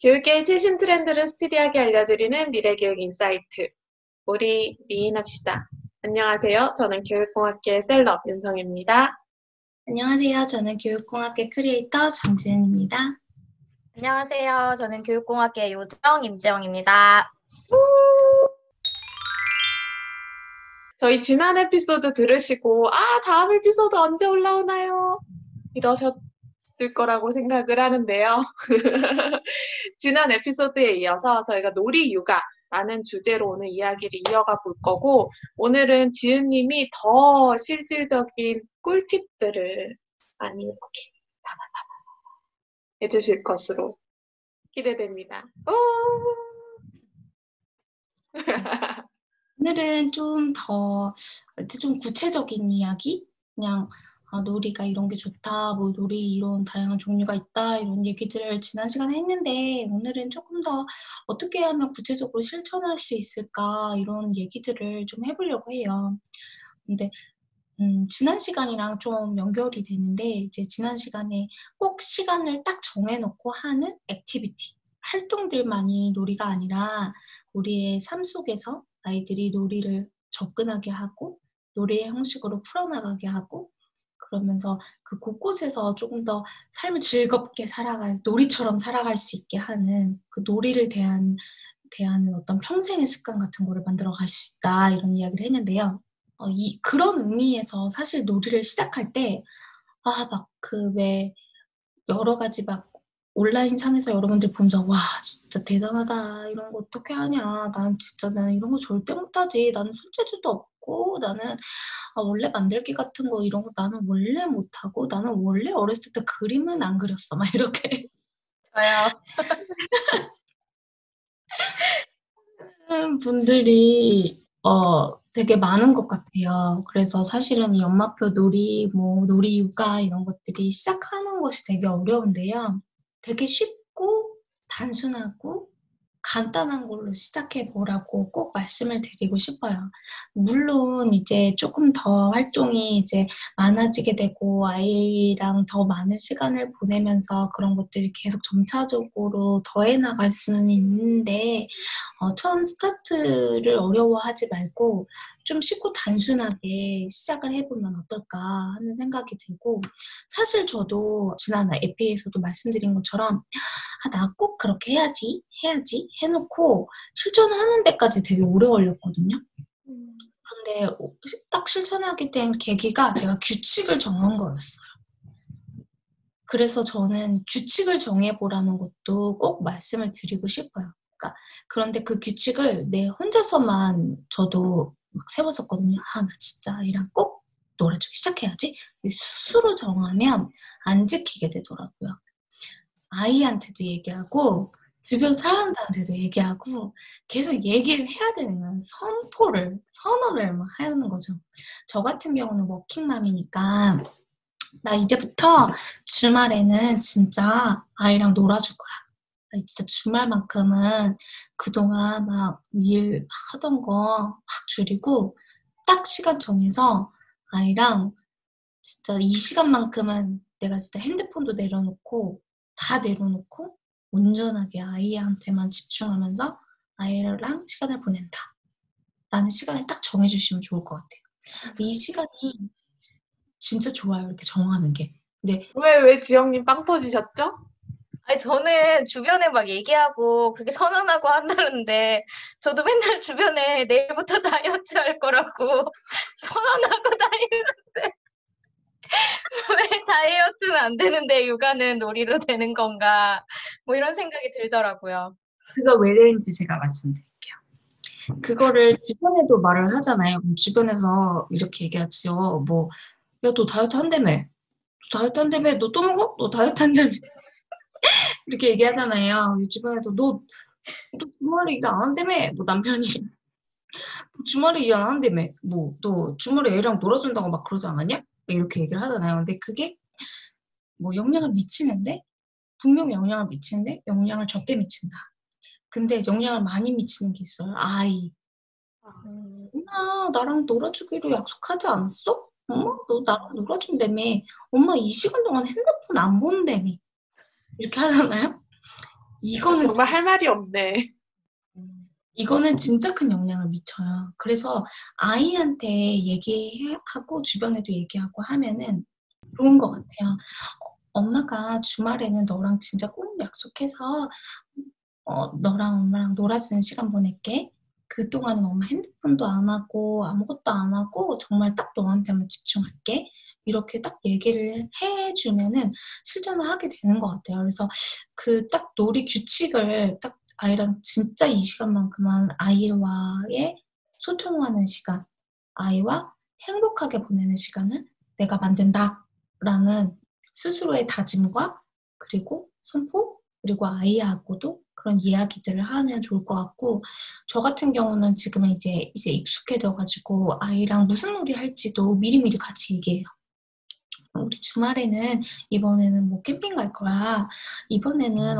교육계의 최신 트렌드를 스피디하게 알려드리는 미래교육 인사이트. 우리 미인합시다. 안녕하세요. 저는 교육공학계의 셀럽 윤성입니다. 안녕하세요. 저는 교육공학계 크리에이터 정지은입니다. 안녕하세요. 저는 교육공학계 요정 임지영입니다. 저희 지난 에피소드 들으시고 다음 에피소드 언제 올라오나요? 이러셨을 거라고 생각을 하는데요. 지난 에피소드에 이어서 저희가 놀이 육아라는 주제로 오늘 이야기를 이어가 볼 거고, 오늘은 지은님이 더 실질적인 꿀팁들을 많이 이렇게 해주실 것으로 기대됩니다. 오늘은 좀 구체적인 이야기? 그냥 놀이가 이런 게 좋다, 뭐 놀이 이런 다양한 종류가 있다, 이런 얘기들을 지난 시간에 했는데, 오늘은 조금 더 어떻게 하면 구체적으로 실천할 수 있을까, 이런 얘기들을 좀 해보려고 해요. 근데 지난 시간이랑 좀 연결이 되는데, 이제 지난 시간에 꼭 시간을 딱 정해놓고 하는 액티비티, 활동들만이 놀이가 아니라 우리의 삶 속에서 아이들이 놀이를 접근하게 하고 놀이의 형식으로 풀어나가게 하고, 그러면서 그 곳곳에서 조금 더 삶을 즐겁게 놀이처럼 살아갈 수 있게 하는 그 놀이를 대하는 어떤 평생의 습관 같은 거를 만들어 갈 수 있다, 이런 이야기를 했는데요. 그런 의미에서 사실 놀이를 시작할 때 여러 가지 온라인 상에서 여러분들 보면서 와 진짜 대단하다, 이런 거 어떻게 하냐, 나는 이런 거 절대 못하지, 나는 손재주도 없고, 나는 원래 만들기 같은 거 이런 거 나는 원래 못하고, 나는 원래 어렸을 때 그림은 안 그렸어, 막 이렇게 저요. 분들이 되게 많은 것 같아요. 그래서 사실은 이 엄마표 놀이, 놀이 육아 이런 것들이 시작하는 것이 되게 어려운데요. 되게 쉽고 단순하고 간단한 걸로 시작해 보라고 꼭 말씀을 드리고 싶어요. 물론 이제 조금 더 활동이 이제 많아지게 되고 아이랑 더 많은 시간을 보내면서 그런 것들이 계속 점차적으로 더해 나갈 수는 있는데, 처음 스타트를 어려워하지 말고 좀 쉽고 단순하게 시작을 해보면 어떨까 하는 생각이 들고, 사실 저도 지난 에피에서도 말씀드린 것처럼 나 꼭 그렇게 해야지 해놓고 실천하는 데까지 되게 오래 걸렸거든요. 근데 딱 실천하게 된 계기가 제가 규칙을 정한 거였어요. 그래서 저는 규칙을 정해보라는 것도 꼭 말씀을 드리고 싶어요. 그런데 그 규칙을 내 혼자서만 저도 막 세웠었거든요. 나 진짜 아이랑 꼭 놀아주기 시작해야지. 스스로 정하면 안 지키게 되더라고요. 아이한테도 얘기하고 주변 사람들한테도 얘기하고 계속 얘기를 해야 되는 거예요. 선언을 막 하는 거죠. 저 같은 경우는 워킹맘이니까 나 이제부터 주말에는 진짜 아이랑 놀아줄 거야. 진짜 주말만큼은 그동안 막 일 하던 거 확 줄이고 딱 시간 정해서 아이랑 진짜 이 시간만큼은 내가 진짜 핸드폰도 다 내려놓고 온전하게 아이한테만 집중하면서 아이랑 시간을 보낸다, 라는 시간을 딱 정해주시면 좋을 것 같아요. 이 시간이 진짜 좋아요, 이렇게 정하는 게. 근데 왜 지영님 빵 터지셨죠? 아니, 저는 주변에 막 얘기하고 그렇게 선언하고 한다는데, 저도 맨날 주변에 내일부터 다이어트 할 거라고 선언하고 다니는데, 왜 다이어트는 안 되는데 육아는 놀이로 되는 건가? 뭐 이런 생각이 들더라고요. 그거 왜 되는지 제가 말씀드릴게요. 그거를 주변에도 말을 하잖아요. 주변에서 이렇게 얘기하지요. 야, 너 다이어트 한다며? 너 또 먹어? 너 다이어트 한다며? 이렇게 얘기하잖아요. 주변에서 너 주말에 일 안 한다며? 남편이 주말에 일 안 한다며? 너 주말에 애랑 놀아준다고 막 그러지 않았냐? 이렇게 얘기를 하잖아요. 근데 그게 영향을 미치는데, 분명 영향을 미치는데 영향을 적게 미친다. 근데 영향을 많이 미치는 게 있어요. 아이. 엄마 나랑 놀아주기로 약속하지 않았어? 엄마 너 나랑 놀아준다며? 엄마 이 시간 동안 핸드폰 안 본다며? 이렇게 하잖아요. 이거는 정말 할 말이 없네. 이거는 진짜 큰 영향을 미쳐요. 그래서 아이한테 얘기하고 주변에도 얘기하고 하면은 좋은 것 같아요. 엄마가 주말에는 너랑 진짜 꼭 약속해서 너랑 엄마랑 놀아주는 시간 보낼게. 그동안은 엄마 핸드폰도 안 하고 아무것도 안 하고 정말 딱 너한테만 집중할게. 이렇게 딱 얘기를 해주면은 실천을 하게 되는 것 같아요. 그래서 그 딱 놀이 규칙을 딱 아이랑 진짜 이 시간만큼만 아이와의 소통하는 시간, 아이와 행복하게 보내는 시간을 내가 만든다라는 스스로의 다짐과 그리고 선포 그리고 아이하고도 그런 이야기들을 하면 좋을 것 같고 저 같은 경우는 지금은 이제 익숙해져가지고 아이랑 무슨 놀이 할지도 미리미리 같이 얘기해요. 우리 주말에는 이번에는 뭐 캠핑 갈 거야. 이번에는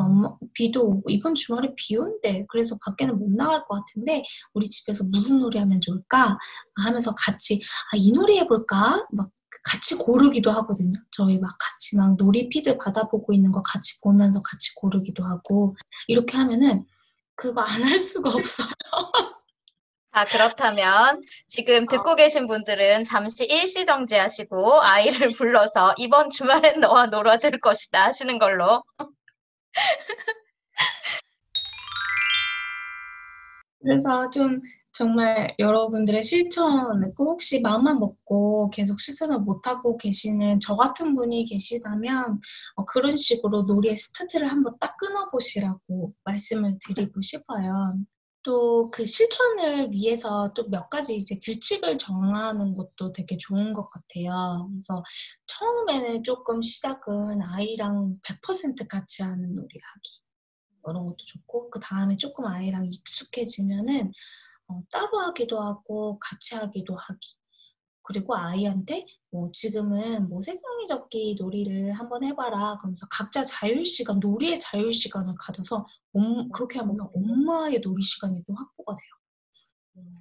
비도 오고 이번 주말에 비 온대. 그래서 밖에는 못 나갈 것 같은데 우리 집에서 무슨 놀이 하면 좋을까? 하면서 같이 이 놀이 해볼까? 막 같이 고르기도 하거든요. 저희 막 같이 막 놀이 피드 받아보고 있는 거 같이 보면서 같이 고르기도 하고 이렇게 하면은 그거 안 할 수가 없어요. 그렇다면 지금 듣고 계신 분들은 잠시 일시 정지하시고 아이를 불러서 이번 주말엔 너와 놀아줄 것이다 하시는 걸로. 그래서 좀 정말 여러분들의 실천, 꼭 혹시 마음만 먹고 계속 실천을 못하고 계시는 저 같은 분이 계시다면 그런 식으로 놀이의 스타트를 한번 딱 끊어보시라고 말씀을 드리고 싶어요. 또 그 실천을 위해서 또 몇 가지 이제 규칙을 정하는 것도 되게 좋은 것 같아요. 그래서 처음에는 조금 시작은 아이랑 100% 같이 하는 놀이 하기. 이런 것도 좋고 그 다음에 조금 아이랑 익숙해지면은 따로 하기도 하고 같이 하기도 하기. 그리고 아이한테 뭐 지금은 뭐 색종이 접기 놀이를 한번 해봐라. 그러면서 각자 자유시간, 놀이의 자유시간을 가져서 그렇게 하면 엄마의 놀이 시간이 또 확보가 돼요.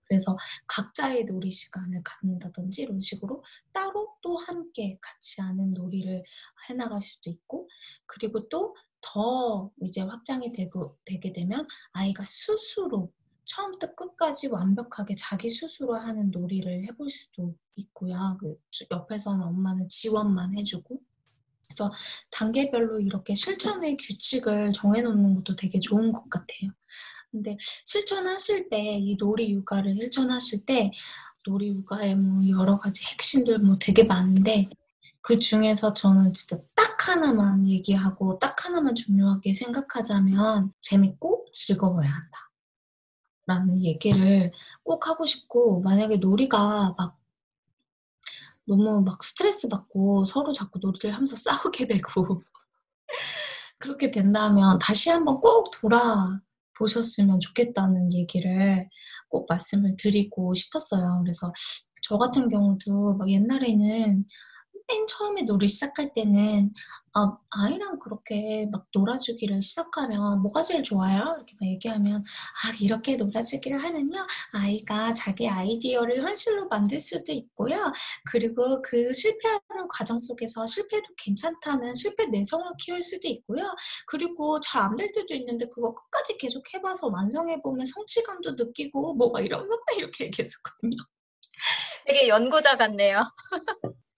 그래서 각자의 놀이 시간을 갖는다든지 이런 식으로 따로 또 함께 같이 하는 놀이를 해나갈 수도 있고 그리고 또 더 이제 확장이 되게 되면 아이가 스스로 처음부터 끝까지 완벽하게 자기 스스로 하는 놀이를 해볼 수도 있고요. 옆에서는 엄마는 지원만 해주고 그래서 단계별로 이렇게 실천의 규칙을 정해놓는 것도 되게 좋은 것 같아요. 근데 실천하실 때, 이 놀이 육아를 실천하실 때, 놀이 육아의 뭐 여러 가지 핵심들 뭐 되게 많은데, 그 중에서 저는 진짜 딱 하나만 얘기하고, 딱 하나만 중요하게 생각하자면, 재밌고 즐거워야 한다. 라는 얘기를 꼭 하고 싶고, 만약에 놀이가 막 너무 막 스트레스 받고 서로 자꾸 놀이를 하면서 싸우게 되고, 그렇게 된다면 다시 한번 꼭 돌아보셨으면 좋겠다는 얘기를 꼭 말씀을 드리고 싶었어요. 그래서 저 같은 경우도 막 옛날에는 맨 처음에 놀이 시작할 때는 아이랑 그렇게 막 놀아주기를 시작하면 뭐가 제일 좋아요? 이렇게 막 얘기하면 이렇게 놀아주기를 하면요 아이가 자기 아이디어를 현실로 만들 수도 있고요 그리고 그 실패하는 과정 속에서 실패도 괜찮다는 실패 내성을 키울 수도 있고요 그리고 잘 안 될 때도 있는데 그거 끝까지 계속 해봐서 완성해보면 성취감도 느끼고 뭐가 이러면서 막 이렇게 얘기했었거든요. 되게 연구자 같네요.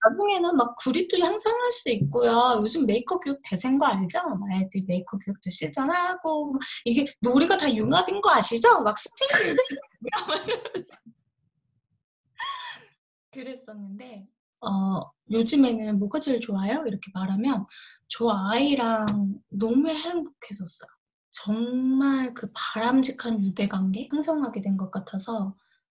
나중에는 막 구리도 향상할 수 있고요. 요즘 메이크업 교육 대세인 거 알죠? 아이들 메이크업 교육도 실전하고 이게 놀이가 다 융합인 거 아시죠? 막 스티브 그랬었는데 요즘에는 뭐가 제일 좋아요? 이렇게 말하면 저 아이랑 너무 행복해졌어요. 정말 그 바람직한 유대관계 형성하게 된 것 같아서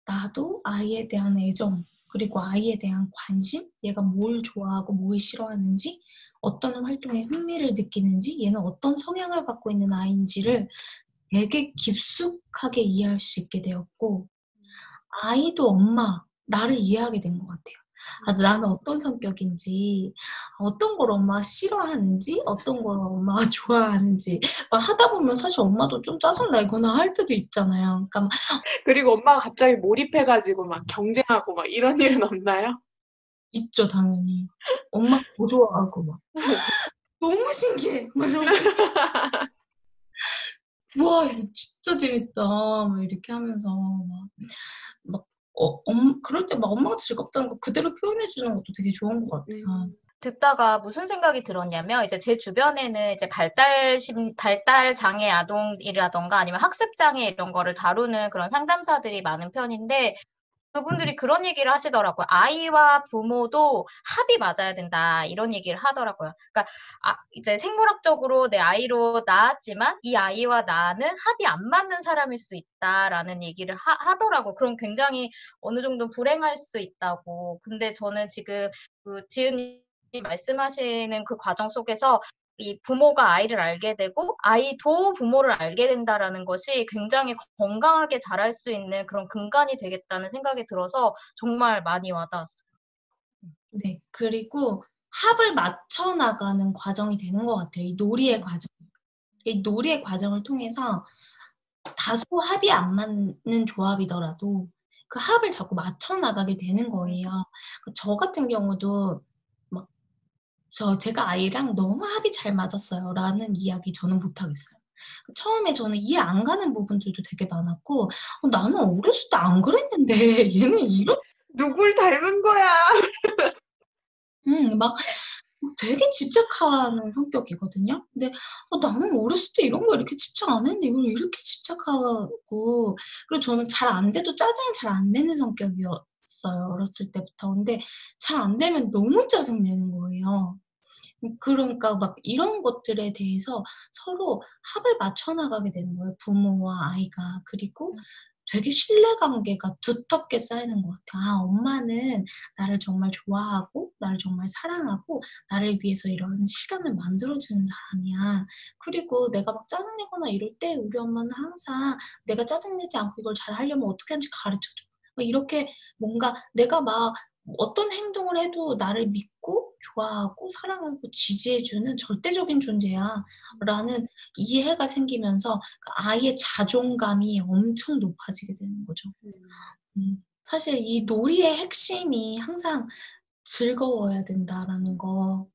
나도 아이에 대한 애정 그리고 아이에 대한 관심 얘가 뭘 좋아하고 뭘 싫어하는지 어떤 활동에 흥미를 느끼는지 얘는 어떤 성향을 갖고 있는 아이인지를 되게 깊숙하게 이해할 수 있게 되었고 아이도 엄마 나를 이해하게 된 것 같아요. 나는 어떤 성격인지, 어떤 걸 엄마가 싫어하는지, 어떤 걸 엄마가 좋아하는지 막 하다 보면 사실 엄마도 좀 짜증나거나 할 때도 있잖아요. 그러니까 그리고 엄마가 갑자기 몰입해가지고 막 경쟁하고 막 이런 일은 없나요? 있죠, 당연히. 엄마 더 좋아하고 막 너무 신기해. 막 이러고 우와, 이거 진짜 재밌다. 막 이렇게 하면서 막 그럴 때 막 엄마가 즐겁다는 거 그대로 표현해주는 것도 되게 좋은 것 같아요. 듣다가 무슨 생각이 들었냐면 이제 제 주변에는 이제 발달 장애 아동이라던가 아니면 학습 장애 이런 거를 다루는 그런 상담사들이 많은 편인데 그분들이 그런 얘기를 하시더라고요. 아이와 부모도 합이 맞아야 된다. 이런 얘기를 하더라고요. 그러니까 이제 생물학적으로 내 아이로 낳았지만 이 아이와 나는 합이 안 맞는 사람일 수 있다라는 얘기를 하더라고요. 그럼 굉장히 어느 정도 불행할 수 있다고. 근데 저는 지금 그 지은이 말씀하시는 그 과정 속에서 이 부모가 아이를 알게 되고 아이도 부모를 알게 된다라는 것이 굉장히 건강하게 자랄 수 있는 그런 근간이 되겠다는 생각이 들어서 정말 많이 와닿았어요. 네. 그리고 합을 맞춰 나가는 과정이 되는 것 같아요. 이 놀이의 과정. 이 놀이의 과정을 통해서 다소 합이 안 맞는 조합이더라도 그 합을 자꾸 맞춰 나가게 되는 거예요. 저 같은 경우도 막 제가 아이랑 너무 합이 잘 맞았어요라는 이야기 저는 못 하겠어요. 처음에 저는 이해 안 가는 부분들도 되게 많았고 나는 어렸을 때 안 그랬는데 얘는 이런 누굴 닮은 거야? 막 되게 집착하는 성격이거든요. 근데 나는 어렸을 때 이런 거 이렇게 집착 안 했는데 이걸 이렇게 집착하고 그리고 저는 잘 안 돼도 짜증을 잘 안 내는 성격이었어요, 어렸을 때부터. 근데 잘 안 되면 너무 짜증 내는 거예요. 그러니까 막 이런 것들에 대해서 서로 합을 맞춰 나가게 되는 거예요, 부모와 아이가. 그리고 되게 신뢰관계가 두텁게 쌓이는 것 같아요. 엄마는 나를 정말 좋아하고 나를 정말 사랑하고 나를 위해서 이런 시간을 만들어 주는 사람이야. 그리고 내가 막 짜증 내거나 이럴 때 우리 엄마는 항상 내가 짜증 내지 않고 이걸 잘하려면 어떻게 하는지 가르쳐 줘. 막 이렇게 뭔가 내가 막 어떤 행동을 해도 나를 믿고 좋아하고 사랑하고 지지해 주는 절대적인 존재야라는 이해가 생기면서 아이의 자존감이 엄청 높아지게 되는 거죠. 사실 이 놀이의 핵심이 항상 즐거워야 된다라는 거.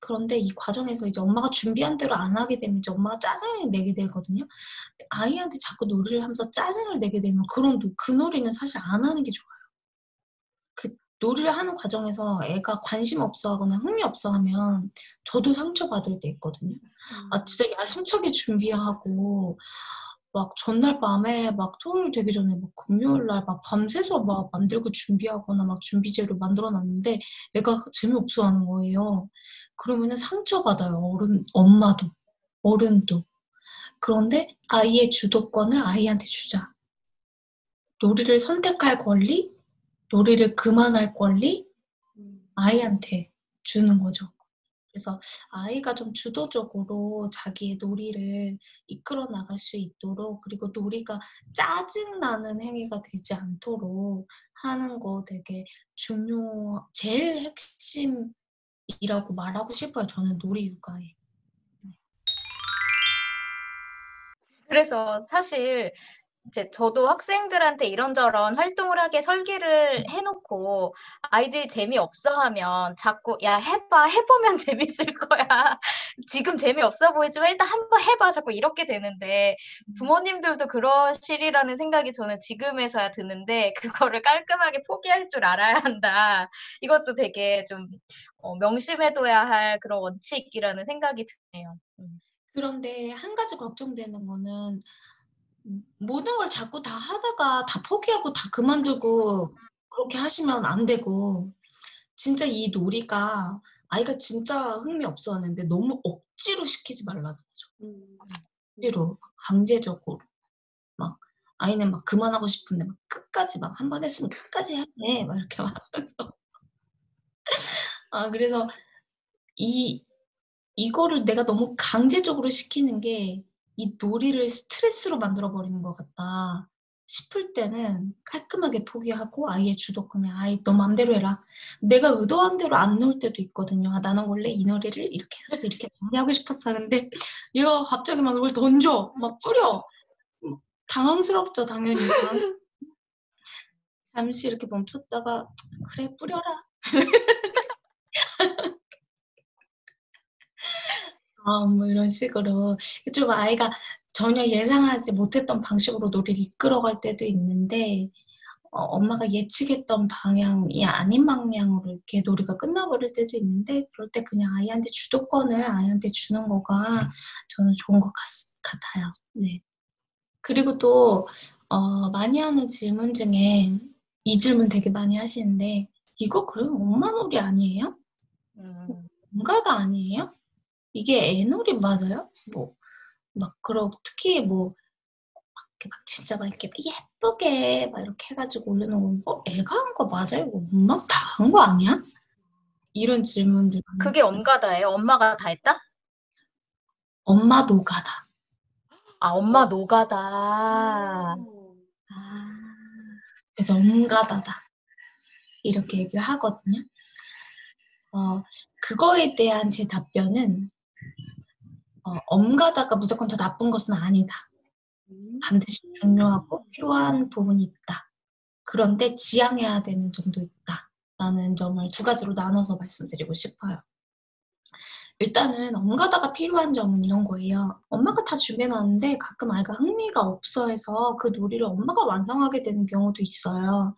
그런데 이 과정에서 이제 엄마가 준비한 대로 안 하게 되면 이제 엄마가 짜증을 내게 되거든요. 아이한테 자꾸 놀이를 하면서 짜증을 내게 되면 그 놀이는 사실 안 하는 게 좋아요. 그 놀이를 하는 과정에서 애가 관심 없어 하거나 흥미 없어 하면 저도 상처받을 때 있거든요. 진짜 야심차게 준비하고 막 전날 밤에 막 토요일 되기 전에 막 금요일 날 막 밤새서 막 만들고 준비하거나 막 준비 재료 만들어 놨는데 애가 재미없어 하는 거예요. 그러면은 상처받아요. 엄마도 어른도. 그런데 아이의 주도권을 아이한테 주자. 놀이를 선택할 권리, 놀이를 그만할 권리 아이한테 주는 거죠. 그래서 아이가 좀 주도적으로 자기의 놀이를 이끌어 나갈 수 있도록 그리고 놀이가 짜증나는 행위가 되지 않도록 하는 거 되게 제일 핵심이라고 말하고 싶어요. 저는 놀이 육아에. 그래서 사실 이제 저도 학생들한테 이런저런 활동을 하게 설계를 해놓고 아이들이 재미없어 하면 자꾸 야 해보면 재밌을 거야. 지금 재미없어 보이지만 일단 한번 해봐. 자꾸 이렇게 되는데 부모님들도 그러시리라는 생각이 저는 지금에서야 드는데 그거를 깔끔하게 포기할 줄 알아야 한다. 이것도 되게 좀 명심해둬야 할 그런 원칙이라는 생각이 드네요. 그런데 한 가지 걱정되는 거는 모든 걸 자꾸 다 하다가 다 포기하고 다 그만두고 그렇게 하시면 안 되고 진짜 이 놀이가 아이가 진짜 흥미 없어 하는데 너무 억지로 시키지 말라는 거죠. 억지로 강제적으로 막 아이는 막 그만하고 싶은데 막 끝까지 막 한 번 했으면 끝까지 해야 돼 막 이렇게 말하면서 그래서 이거를 내가 너무 강제적으로 시키는 게 '이 놀이를 스트레스로 만들어 버리는 것 같다.' 싶을 때는 깔끔하게 포기하고 아이의 주도권에 "아이 너 맘대로 해라." 내가 의도한 대로 안 놀 때도 있거든요. 나는 원래 이 놀이를 이렇게 해 가지고 이렇게 정리하고 싶었어." 근데 얘가 갑자기 막 그걸 던져. 막 뿌려. 당황스럽죠 당연히. 잠시 이렇게 멈췄다가 "그래 뿌려라." 뭐 이런 식으로 좀 아이가 전혀 예상하지 못했던 방식으로 놀이를 이끌어갈 때도 있는데 엄마가 예측했던 방향이 아닌 방향으로 이렇게 놀이가 끝나버릴 때도 있는데 그럴 때 그냥 아이한테 주도권을 아이한테 주는 거가 저는 좋은 것 같아요. 네. 그리고 또 많이 하는 질문 중에 이 질문 되게 많이 하시는데 이거 그럼 엄마 놀이 아니에요? 엄가가 아니에요? 이게 애 놀이 맞아요? 뭐 막 그러고 특히 뭐 막 진짜 막 이렇게 예쁘게 막 이렇게 해가지고 올려놓은 거 이거 애가 한 거 맞아요? 이거 엄마가 다 한 거 아니야? 이런 질문들. 그게 엄가다예요? 엄마가 다 했다? 엄마 노가다. 아, 엄마 노가다. 그래서 엄가다다 이렇게 얘기를 하거든요. 그거에 대한 제 답변은 엄가다가 무조건 더 나쁜 것은 아니다. 반드시 중요하고 필요한 부분이 있다. 그런데 지양해야 되는 점도 있다라는 점을 두 가지로 나눠서 말씀드리고 싶어요. 일단은 엄가다가 필요한 점은 이런 거예요. 엄마가 다 준비해놨는데 가끔 아이가 흥미가 없어 해서 그 놀이를 엄마가 완성하게 되는 경우도 있어요.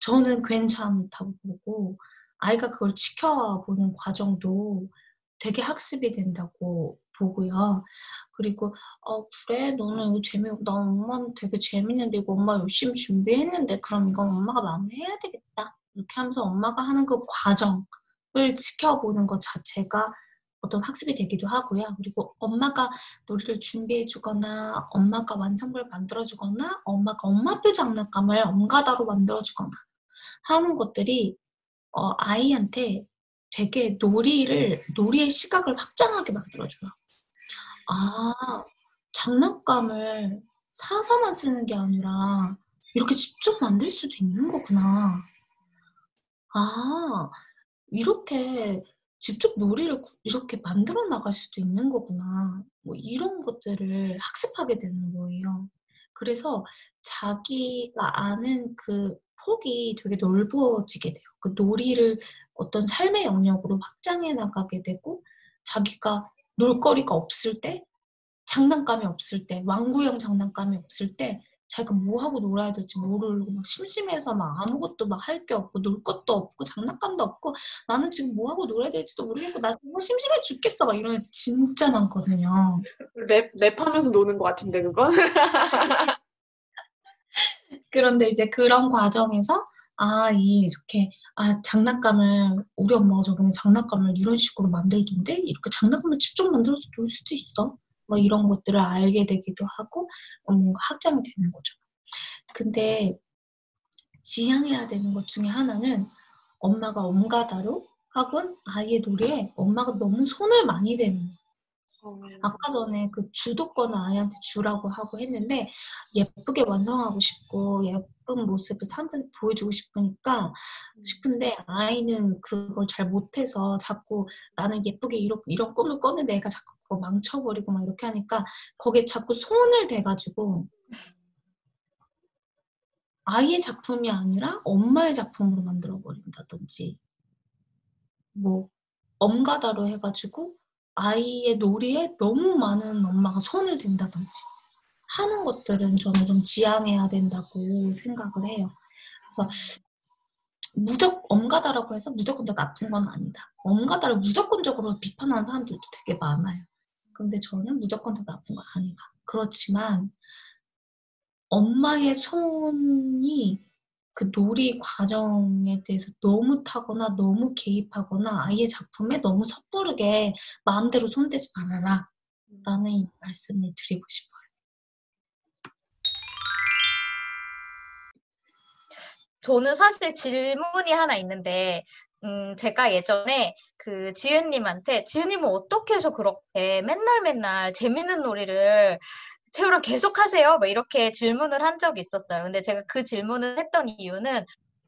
저는 괜찮다고 보고 아이가 그걸 지켜보는 과정도 되게 학습이 된다고 보고요. 그리고 그래 너는 이거 재미없고 난 엄마는 되게 재밌는데 이거 엄마 열심히 준비했는데 그럼 이건 엄마가 마무리해야 되겠다. 이렇게 하면서 엄마가 하는 그 과정을 지켜보는 것 자체가 어떤 학습이 되기도 하고요. 그리고 엄마가 놀이를 준비해주거나 엄마가 완성물을 만들어주거나 엄마가 엄마표 장난감을 엄가다로 만들어주거나 하는 것들이 아이한테 되게 놀이의 시각을 확장하게 만들어줘요. 아, 장난감을 사서만 쓰는 게 아니라 이렇게 직접 만들 수도 있는 거구나. 아, 이렇게 직접 놀이를 이렇게 만들어 나갈 수도 있는 거구나. 뭐 이런 것들을 학습하게 되는 거예요. 그래서 자기가 아는 그 폭이 되게 넓어지게 돼요. 그 놀이를 어떤 삶의 영역으로 확장해 나가게 되고 자기가 놀거리가 없을 때, 장난감이 없을 때, 왕구형 장난감이 없을 때 자기가 뭐 하고 놀아야 될지 모르고 막 심심해서 막 아무것도 막 할 게 없고 놀 것도 없고 장난감도 없고 나는 지금 뭐 하고 놀아야 될지도 모르겠고 나 정말 심심해 죽겠어 막 이런 애들 진짜 많거든요. 랩하면서 노는 것 같은데 그건? 그런데 이제 그런 과정에서 이렇게 장난감을 우리 엄마가 저번에 장난감을 이런 식으로 만들던데 이렇게 장난감을 직접 만들어서 놀 수도 있어. 뭐 이런 것들을 알게 되기도 하고 뭔가 확장이 되는 거죠. 근데 지향해야 되는 것 중에 하나는 엄마가 엄가다로 혹은 아이의 놀이에 엄마가 너무 손을 많이 대는 아까 전에 그 주도권을 아이한테 주라고 하고 했는데 예쁘게 완성하고 싶고 예쁜 모습을 사람들한테 보여주고 싶은데 아이는 그걸 잘 못해서 자꾸 나는 예쁘게 이런 꿈을 꿨는데 애가 자꾸 그거 망쳐버리고 막 이렇게 하니까 거기에 자꾸 손을 대가지고 아이의 작품이 아니라 엄마의 작품으로 만들어버린다든지 뭐 엄가다로 해가지고 아이의 놀이에 너무 많은 엄마가 손을 댄다든지 하는 것들은 저는 좀 지양해야 된다고 생각을 해요. 그래서 엄가다라고 해서 무조건 다 나쁜 건 아니다. 엄가다를 무조건적으로 비판하는 사람들도 되게 많아요. 근데 저는 무조건 다 나쁜 건 아니다. 그렇지만 엄마의 손이 그 놀이 과정에 대해서 너무 타거나 너무 개입하거나 아이의 작품에 너무 섣부르게 마음대로 손대지 말아라 라는 말씀을 드리고 싶어요. 저는 사실 질문이 하나 있는데, 제가 예전에 그 지은님은 어떻게 해서 그렇게 맨날 재밌는 놀이를 채우랑 계속 하세요? 막 이렇게 질문을 한 적이 있었어요. 근데 제가 그 질문을 했던 이유는,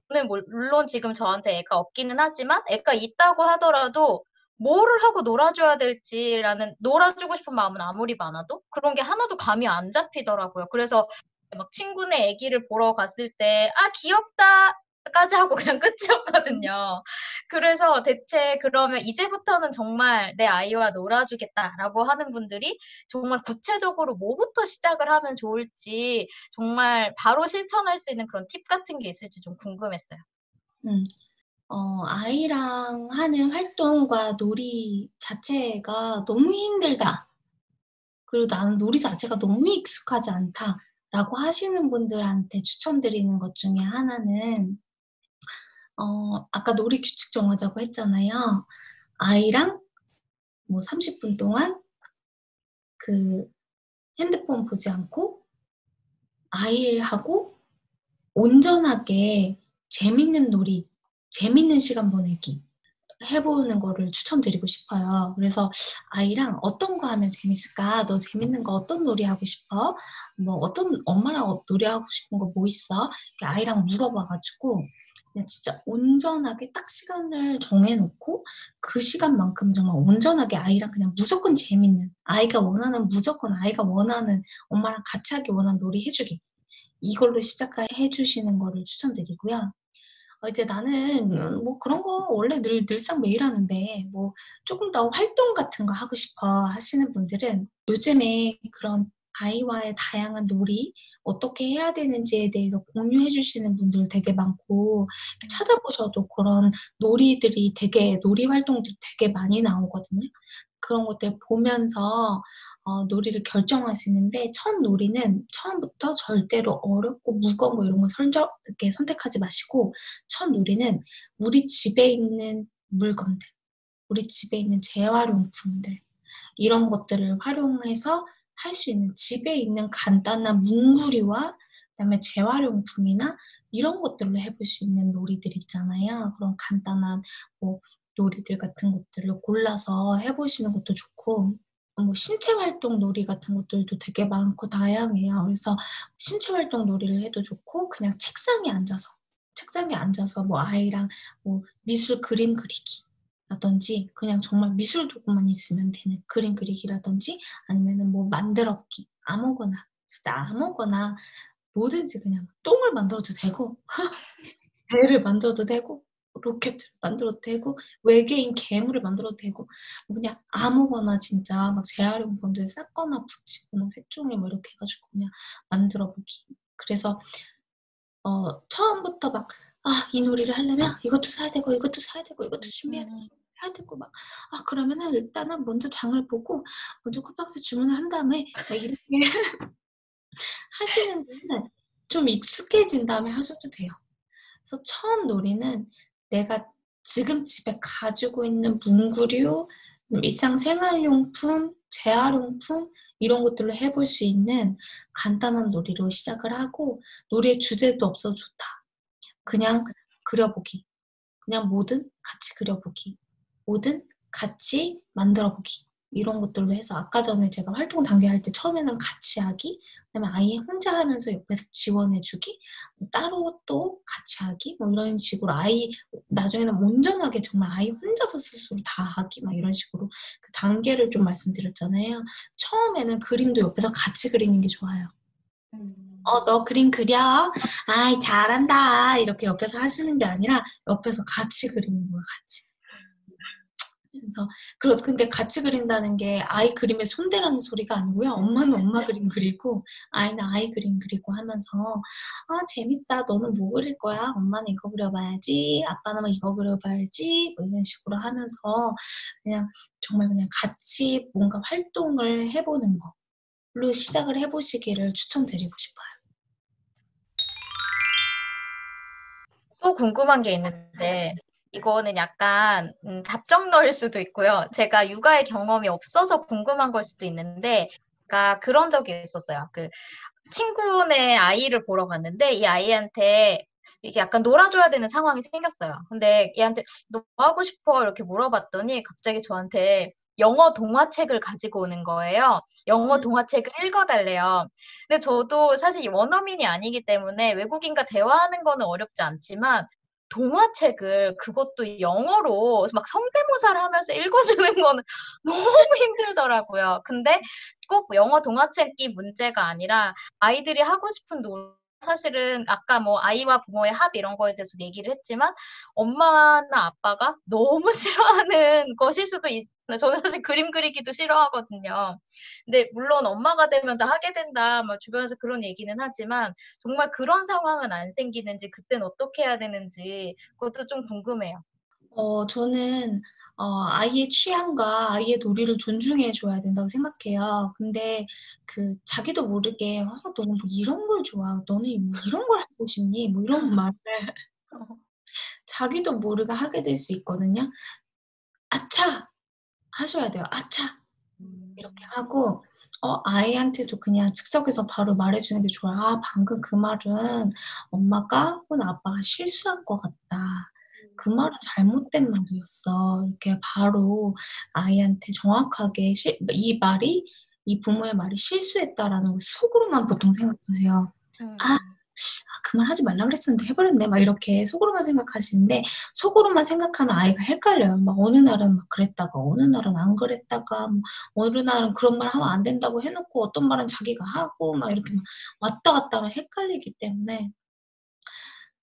저는 물론 지금 저한테 애가 없기는 하지만, 애가 있다고 하더라도, 뭐를 하고 놀아줘야 될지라는, 놀아주고 싶은 마음은 아무리 많아도 그런 게 하나도 감이 안 잡히더라고요. 그래서 막 친구네 애기를 보러 갔을 때, 귀엽다. 까지 하고 그냥 끝이었거든요. 그래서 대체 그러면 이제부터는 정말 내 아이와 놀아주겠다라고 하는 분들이 정말 구체적으로 뭐부터 시작을 하면 좋을지 정말 바로 실천할 수 있는 그런 팁 같은 게 있을지 좀 궁금했어요. 음. 아이랑 하는 활동과 놀이 자체가 너무 힘들다. 그리고 나는 놀이 자체가 너무 익숙하지 않다라고 하시는 분들한테 추천드리는 것 중에 하나는 아까 놀이 규칙 정하자고 했잖아요. 아이랑 뭐 30분 동안 그 핸드폰 보지 않고 아이하고 온전하게 재밌는 놀이, 재밌는 시간 보내기 해보는 거를 추천드리고 싶어요. 그래서 아이랑 어떤 거 하면 재밌을까? 너 재밌는 거 어떤 놀이 하고 싶어? 뭐 어떤 엄마랑 놀이 하고 싶은 거 뭐 있어? 이렇게 아이랑 물어봐가지고 그냥 진짜 온전하게 딱 시간을 정해놓고 그 시간만큼 정말 온전하게 아이랑 그냥 무조건 재밌는 무조건 아이가 원하는 엄마랑 같이 하기 원하는 놀이 해주기. 이걸로 시작해 주시는 거를 추천드리고요. 이제 나는 뭐 그런 거 원래 늘상 매일 하는데 뭐 조금 더 활동 같은 거 하고 싶어 하시는 분들은 요즘에 그런 아이와의 다양한 놀이 어떻게 해야 되는지에 대해서 공유해 주시는 분들 되게 많고 찾아보셔도 그런 놀이 활동들이 되게 많이 나오거든요. 그런 것들 보면서 놀이를 결정하시는데 첫 놀이는 처음부터 절대로 어렵고 무거운 거 이런 거 이렇게 선택하지 마시고 첫 놀이는 우리 집에 있는 물건들, 우리 집에 있는 재활용품들 이런 것들을 활용해서 할 수 있는 집에 있는 간단한 문구류와 그다음에 재활용품이나 이런 것들로 해볼 수 있는 놀이들 있잖아요. 그런 간단한 뭐 놀이들 같은 것들을 골라서 해보시는 것도 좋고 뭐 신체 활동 놀이 같은 것들도 되게 많고 다양해요. 그래서 신체 활동 놀이를 해도 좋고 그냥 책상에 앉아서 뭐 아이랑 뭐 미술 그림 그리기 라든지 그냥 정말 미술 도구만 있으면 되는 그림 그리기라든지 아니면은 뭐 만들었기 아무거나 진짜 아무거나 뭐든지 그냥 똥을 만들어도 되고 배를 만들어도 되고 로켓을 만들어도 되고 외계인 괴물을 만들어도 되고 뭐 그냥 아무거나 진짜 막 재활용품들 쌌거나 붙이거나 색종이 뭐 이렇게 해가지고 그냥 만들어 보기. 그래서 처음부터 막 이 놀이를 하려면 이것도 사야 되고 이것도 사야 되고 이것도 준비해야 되고 막 그러면은 일단은 먼저 장을 보고 먼저 쿠팡에서 주문을 한 다음에 막 이렇게 하시는 분은 좀 익숙해진 다음에 하셔도 돼요. 그래서 처음 놀이는 내가 지금 집에 가지고 있는 문구류, 일상생활용품, 재활용품 이런 것들로 해볼 수 있는 간단한 놀이로 시작을 하고 놀이의 주제도 없어도 좋다. 그냥 그려보기. 그냥 뭐든 같이 그려보기. 뭐든 같이 만들어보기. 이런 것들로 해서 아까 전에 제가 활동 단계 할 때 처음에는 같이 하기, 그다음에 아예 혼자 하면서 옆에서 지원해주기, 따로 또 같이 하기, 뭐 이런 식으로 나중에는 온전하게 정말 아이 혼자서 스스로 다 하기, 막 이런 식으로 그 단계를 좀 말씀드렸잖아요. 처음에는 그림도 옆에서 같이 그리는 게 좋아요. 너 그림 그려? 아이, 잘한다. 이렇게 옆에서 하시는 게 아니라 옆에서 같이 그리는 거야, 같이. 그래서, 근데 같이 그린다는 게 아이 그림에 손대라는 소리가 아니고요. 엄마는 엄마 그림 그리고, 아이는 아이 그림 그리고 하면서, 재밌다. 너는 뭐 그릴 거야? 엄마는 이거 그려봐야지. 아빠는 이거 그려봐야지. 뭐 이런 식으로 하면서, 정말 그냥 같이 뭔가 활동을 해보는 걸로 시작을 해보시기를 추천드리고 싶어요. 또 궁금한 게 있는데 이거는 약간 답정너일 수도 있고요. 제가 육아의 경험이 없어서 궁금한 걸 수도 있는데 제가 그런 적이 있었어요. 그 친구네 아이를 보러 갔는데 이 아이한테 이게 약간 놀아줘야 되는 상황이 생겼어요. 근데 얘한테 너 뭐 하고 싶어? 이렇게 물어봤더니 갑자기 저한테 영어 동화책을 가지고 오는 거예요. 영어 동화책을 읽어달래요. 근데 저도 사실 원어민이 아니기 때문에 외국인과 대화하는 거는 어렵지 않지만 동화책을 그것도 영어로 막 성대모사를 하면서 읽어주는 거는 너무 힘들더라고요. 근데 꼭 영어 동화책이 문제가 아니라 아이들이 하고 싶은 사실은 아까 뭐 아이와 부모의 합 이런 거에 대해서 얘기를 했지만 엄마나 아빠가 너무 싫어하는 것일 수도 저는 사실 그림 그리기도 싫어하거든요. 근데 물론 엄마가 되면 다 하게 된다, 뭐 주변에서 그런 얘기는 하지만 정말 그런 상황은 안 생기는지 그땐 어떻게 해야 되는지 그것도 좀 궁금해요. 저는 아이의 취향과 아이의 놀이를 존중해 줘야 된다고 생각해요. 근데 자기도 모르게 너는 뭐 이런 걸 좋아하고 너는 뭐 이런 걸 하고 싶니?" 뭐 이런 말을 자기도 모르게 하게 될 수 있거든요. "아차." 하셔야 돼요. "아차." 이렇게 하고 아이한테도 그냥 즉석에서 바로 말해 주는 게 좋아요. "아 방금 그 말은 엄마가 혹은 아빠가 실수한 것 같다. 그 말은 잘못된 말이었어." 이렇게 바로 아이한테 정확하게 이 부모의 말이 실수했다라는 걸 속으로만 보통 생각하세요. '아 그 말 하지 말라 그랬었는데 해 버렸네.' 막 이렇게 속으로만 생각하시는데 속으로만 생각하면 아이가 헷갈려요. 막 어느 날은 막 그랬다가 어느 날은 안 그랬다가 뭐 어느 날은 그런 말 하면 안 된다고 해 놓고 어떤 말은 자기가 하고 막 이렇게 막 왔다 갔다 하면 헷갈리기 때문에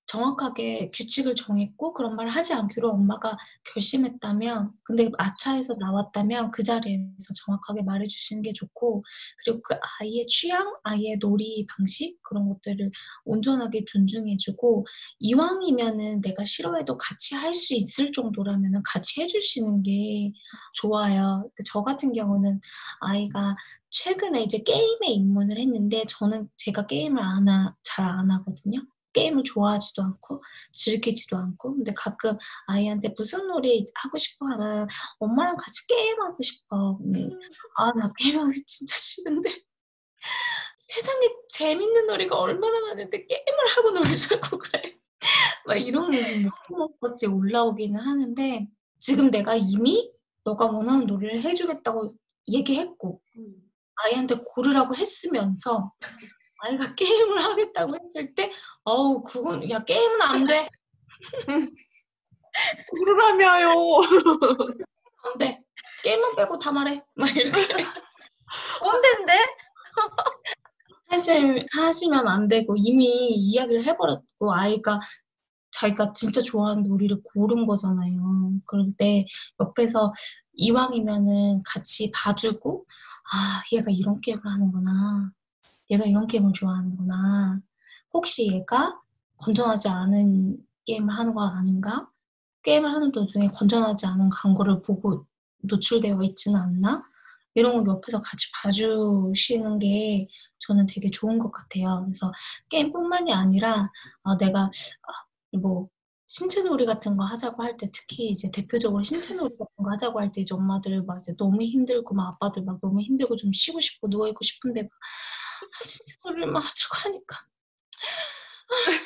정확하게 규칙을 정했고 그런 말을 하지 않기로 엄마가 결심했다면 근데 아차해서 나왔다면 그 자리에서 정확하게 말해 주시는 게 좋고 그리고 그 아이의 취향, 아이의 놀이 방식 그런 것들을 온전하게 존중해 주고 이왕이면은 내가 싫어해도 같이 할 수 있을 정도라면은 같이 해 주시는 게 좋아요. 근데 저 같은 경우는 아이가 최근에 이제 게임에 입문을 했는데 저는 제가 게임을 잘 안 하거든요. 게임을 좋아하지도 않고 즐기지도 않고 근데 가끔 아이한테 "무슨 놀이 하고 싶어?" 하면 "엄마랑 같이 게임하고 싶어." "아 나 게임하기 진짜 싫은데 세상에 재밌는 놀이가 얼마나 많은데 게임을 하고 놀자고 그래." 막 이런 목구멍까지 올라오기는 하는데 지금 내가 이미 너가 원하는 놀이를 해 주겠다고 얘기했고 아이한테 고르라고 했으면서 아이가 게임을 하겠다고 했을 때 어우 그건 "야 게임은 안 돼. 그러라며요. 안 돼. 게임만 빼고 다 말해." 막 이렇게 꼰대인데? 하시면 안 되고 이미 이야기를 해 버렸고 아이가 자기가 진짜 좋아하는 놀이를 고른 거잖아요. 그럴 때 옆에서 이왕이면은 같이 봐 주고 '아 얘가 이런 게임을 하는구나. 얘가 이런 게임을 좋아하는구나. 혹시 얘가 건전하지 않은 게임을 하는 거 아닌가? 게임을 하는 도중에 건전하지 않은 광고를 보고 노출되어 있지는 않나?' 이런 걸 옆에서 같이 봐 주시는 게 저는 되게 좋은 것 같아요. 그래서 게임뿐만이 아니라 내가 뭐 신체놀이 같은 거 하자고 할 때 특히 이제 대표적으로 신체놀이 같은 거 하자고 할 때 이제 엄마들 막 이제 너무 힘들고 막 아빠들 막 너무 힘들고 좀 쉬고 싶고 누워 있고 싶은데 막 신체놀이를 막 하자고 하니까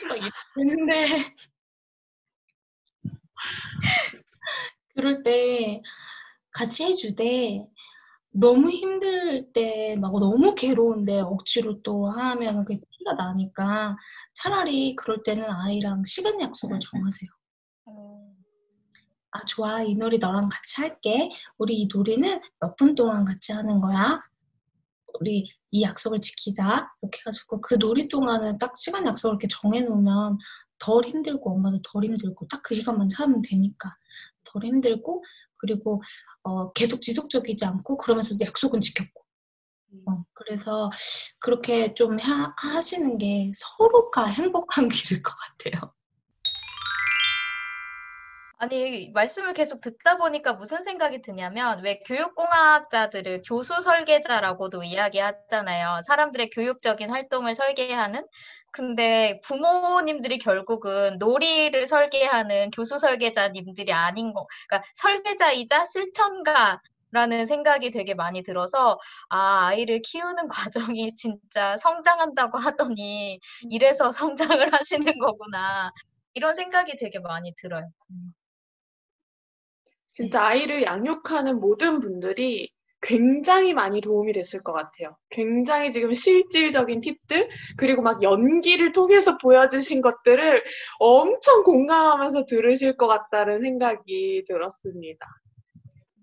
막 이러는데 그럴 때 같이 해 주되 너무 힘들 때 막 너무 괴로운데 억지로 또 하면은 그게 티가 나니까 차라리 그럴 때는 아이랑 시간 약속을 정하세요. "아 좋아. 이 놀이 너랑 같이 할게. 우리 이 놀이는 몇 분 동안 같이 하는 거야. 우리 이 약속을 지키자." 이렇게 해 가지고 그 놀이 동안은 딱 시간 약속을 이렇게 정해 놓으면 덜 힘들고 엄마도 덜 힘들고 딱 그 시간만 참으면 되니까 덜 힘들고 그리고 계속 지속적이지 않고 그러면서도 약속은 지켰고. 그래서 그렇게 좀 하시는 게 서로가 행복한 길일 것 같아요. 아니, 말씀을 계속 듣다 보니까 무슨 생각이 드냐면, 왜 교육공학자들을 교수 설계자라고도 이야기하잖아요. 사람들의 교육적인 활동을 설계하는. 근데 부모님들이 결국은 놀이를 설계하는 교수 설계자님들이 아닌 그러니까 설계자이자 실천가라는 생각이 되게 많이 들어서, 아이를 키우는 과정이 진짜 성장한다고 하더니, 이래서 성장을 하시는 거구나. 이런 생각이 되게 많이 들어요. 진짜 아이를 양육하는 모든 분들이 굉장히 많이 도움이 됐을 것 같아요. 굉장히 지금 실질적인 팁들, 그리고 막 연기를 통해서 보여주신 것들을 엄청 공감하면서 들으실 것 같다는 생각이 들었습니다.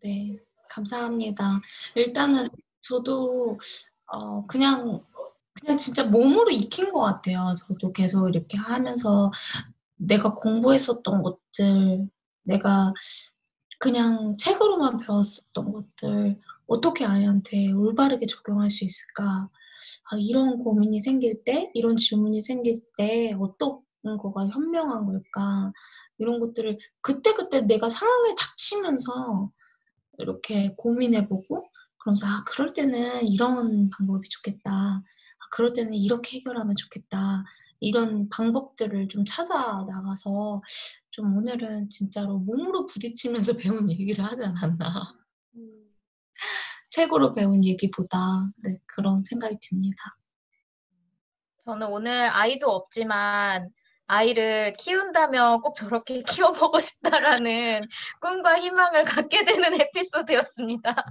네. 감사합니다. 일단은 저도 그냥 그냥 진짜 몸으로 익힌 것 같아요. 저도 계속 이렇게 하면서 내가 공부했었던 것들, 내가 그냥 책으로만 배웠었던 것들, 어떻게 아이한테 올바르게 적용할 수 있을까? 이런 고민이 생길 때, 이런 질문이 생길 때 어떤 거가 현명한 걸까? 이런 것들을 그때그때 내가 상황에 닥치면서 이렇게 고민해보고, 그러면서 그럴 때는 이런 방법이 좋겠다. 그럴 때는 이렇게 해결하면 좋겠다. 이런 방법들을 좀 찾아 나가서 좀 오늘은 진짜로 몸으로 부딪히면서 배운 얘기를 하지 않았나. 음. 책으로 배운 얘기보다. 네, 그런 생각이 듭니다. 저는 오늘 아이도 없지만 아이를 키운다면 꼭 저렇게 키워보고 싶다라는 꿈과 희망을 갖게 되는 에피소드였습니다.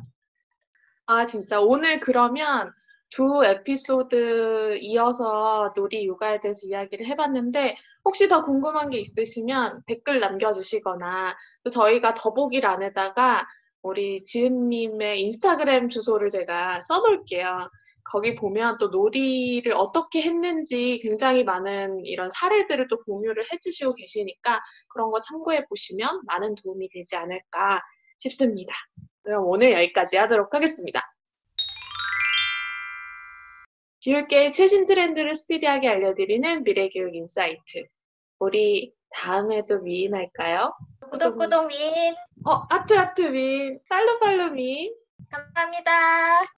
진짜 오늘 그러면 두 에피소드 이어서 놀이 육아에 대해서 이야기를 해봤는데 혹시 더 궁금한 게 있으시면 댓글 남겨주시거나 또 저희가 더보기란에다가 우리 지은님의 인스타그램 주소를 제가 써놓을게요. 거기 보면 또 놀이를 어떻게 했는지 굉장히 많은 이런 사례들을 또 공유를 해주시고 계시니까 그런 거 참고해 보시면 많은 도움이 되지 않을까 싶습니다. 그럼 오늘 여기까지 하도록 하겠습니다. 교육계의 최신 트렌드를 스피디하게 알려드리는 미래교육 인사이트. 우리 다음에도 미인할까요? 구독 민 하트 민, 팔로우 민. 감사합니다.